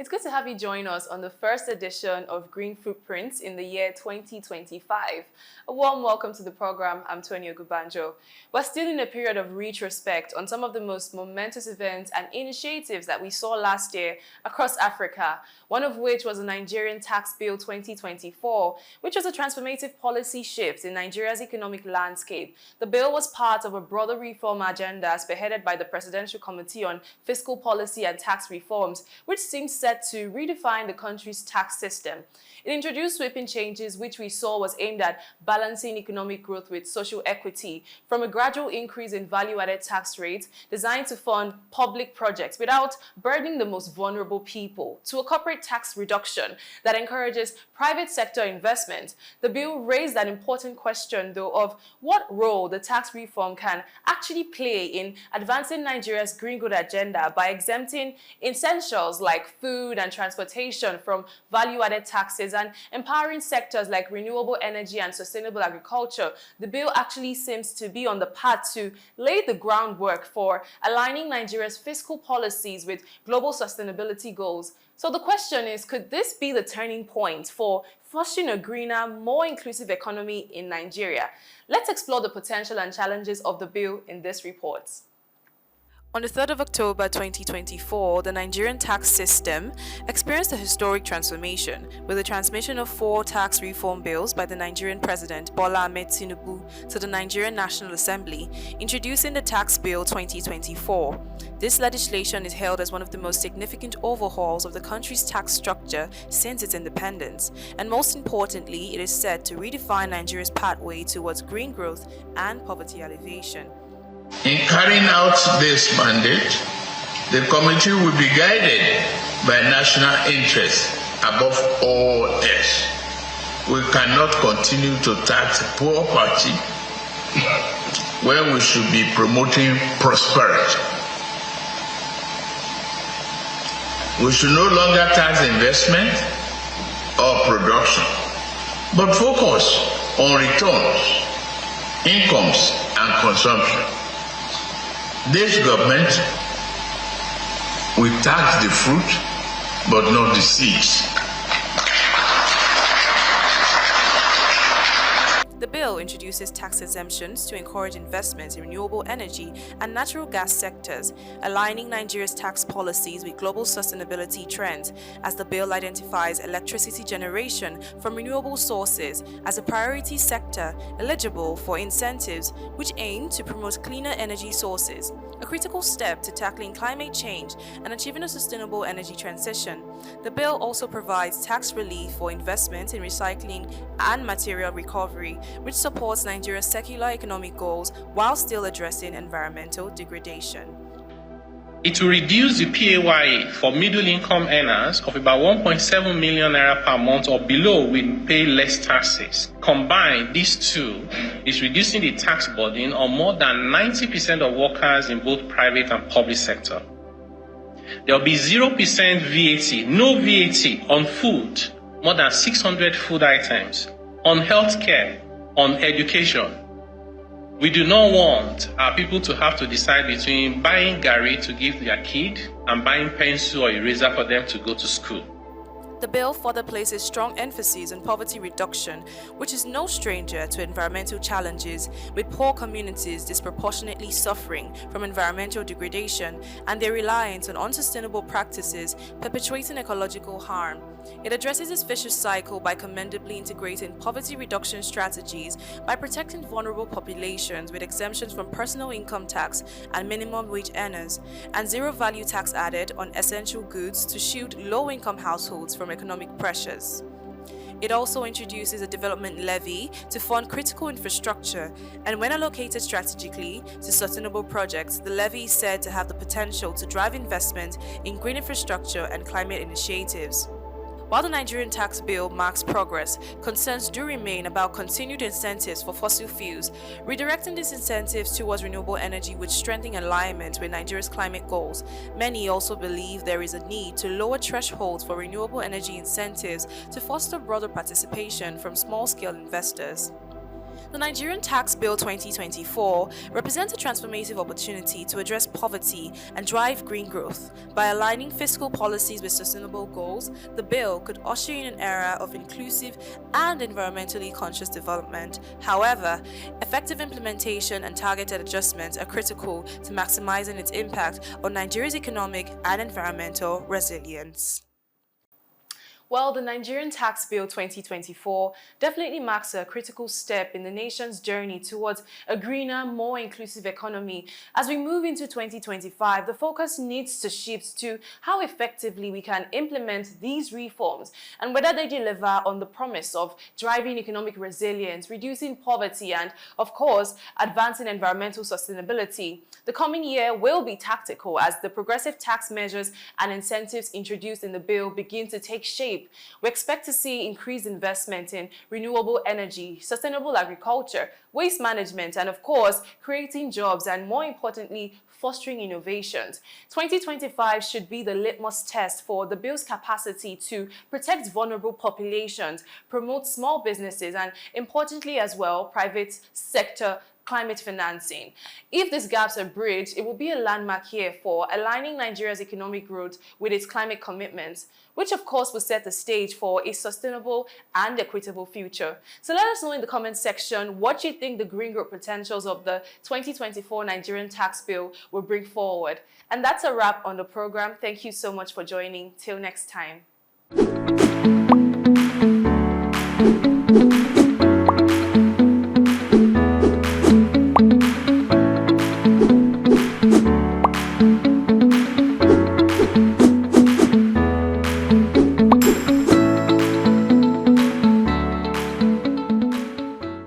It's good to have you join us on the first edition of Green Footprints in the year 2025. A warm welcome to the program. I'm Tony Ogubanjo. We're still in a period of retrospect on some of the most momentous events and initiatives that we saw last year across Africa, one of which was the Nigerian Tax Bill 2024, which was a transformative policy shift in Nigeria's economic landscape. The bill was part of a broader reform agenda spearheaded by the Presidential Committee on Fiscal Policy and Tax Reforms, which seems set to redefine the country's tax system. It introduced sweeping changes which we saw was aimed at balancing economic growth with social equity, from a gradual increase in value-added tax rates designed to fund public projects without burdening the most vulnerable people, to a corporate tax reduction that encourages private sector investment. The bill raised an important question, though, of what role the tax reform can actually play in advancing Nigeria's green growth agenda by exempting essentials like food and transportation from value-added taxes and empowering sectors like renewable energy and sustainable agriculture. The bill actually seems to be on the path to lay the groundwork for aligning Nigeria's fiscal policies with global sustainability goals. So the question is, could this be the turning point for fostering a greener, more inclusive economy in Nigeria? Let's explore the potential and challenges of the bill in this report. On the 3rd of October 2024, the Nigerian tax system experienced a historic transformation with the transmission of 4 tax reform bills by the Nigerian President Bola Ahmed Tinubu to the Nigerian National Assembly, introducing the Tax Bill 2024. This legislation is hailed as one of the most significant overhauls of the country's tax structure since its independence, and most importantly, it is set to redefine Nigeria's pathway towards green growth and poverty alleviation. In carrying out this mandate, the committee will be guided by national interests above all else. We cannot continue to tax the poor party when we should be promoting prosperity. We should no longer tax investment or production, but focus on returns, incomes, and consumption. This government will tax the fruit, but not the seeds. The bill introduces tax exemptions to encourage investments in renewable energy and natural gas sectors, aligning Nigeria's tax policies with global sustainability trends, as the bill identifies electricity generation from renewable sources as a priority sector eligible for incentives which aim to promote cleaner energy sources, a critical step to tackling climate change and achieving a sustainable energy transition. The bill also provides tax relief for investment in recycling and material recovery, which supports Nigeria's secular economic goals while still addressing environmental degradation. It will reduce the PAYE for middle-income earners of about 1.7 million naira per month or below will pay less taxes. Combined, these two is reducing the tax burden on more than 90% of workers in both private and public sector. There will be 0% VAT, no VAT on food, more than 600 food items, on healthcare, on education. We do not want our people to have to decide between buying garri to give their kid and buying pencil or eraser for them to go to school. The bill further places strong emphasis on poverty reduction, which is no stranger to environmental challenges, with poor communities disproportionately suffering from environmental degradation and their reliance on unsustainable practices perpetuating ecological harm. It addresses this vicious cycle by commendably integrating poverty reduction strategies by protecting vulnerable populations with exemptions from personal income tax and minimum wage earners, and zero value tax added on essential goods to shield low-income households from economic pressures. It also introduces a development levy to fund critical infrastructure, and when allocated strategically to sustainable projects, the levy is said to have the potential to drive investment in green infrastructure and climate initiatives. While the Nigerian Tax Bill marks progress, concerns do remain about continued incentives for fossil fuels. Redirecting these incentives towards renewable energy would strengthen alignment with Nigeria's climate goals. Many also believe there is a need to lower thresholds for renewable energy incentives to foster broader participation from small-scale investors. The Nigerian Tax Bill 2024 represents a transformative opportunity to address poverty and drive green growth. By aligning fiscal policies with sustainable goals, the bill could usher in an era of inclusive and environmentally conscious development. However, effective implementation and targeted adjustments are critical to maximizing its impact on Nigeria's economic and environmental resilience. Well, the Nigerian Tax Bill 2024 definitely marks a critical step in the nation's journey towards a greener, more inclusive economy. As we move into 2025, the focus needs to shift to how effectively we can implement these reforms and whether they deliver on the promise of driving economic resilience, reducing poverty, and, of course, advancing environmental sustainability. The coming year will be tactical as the progressive tax measures and incentives introduced in the bill begin to take shape. We expect to see increased investment in renewable energy, sustainable agriculture, waste management, and of course, creating jobs and, more importantly, fostering innovations. 2025 should be the litmus test for the bill's capacity to protect vulnerable populations, promote small businesses, and importantly as well, private sector climate financing. If these gaps are bridged, it will be a landmark year for aligning Nigeria's economic growth with its climate commitments, which of course will set the stage for a sustainable and equitable future. So let us know in the comments section what you think the green growth potentials of the 2024 Nigerian Tax Bill will bring forward. And that's a wrap on the program. Thank you so much for joining. Till next time.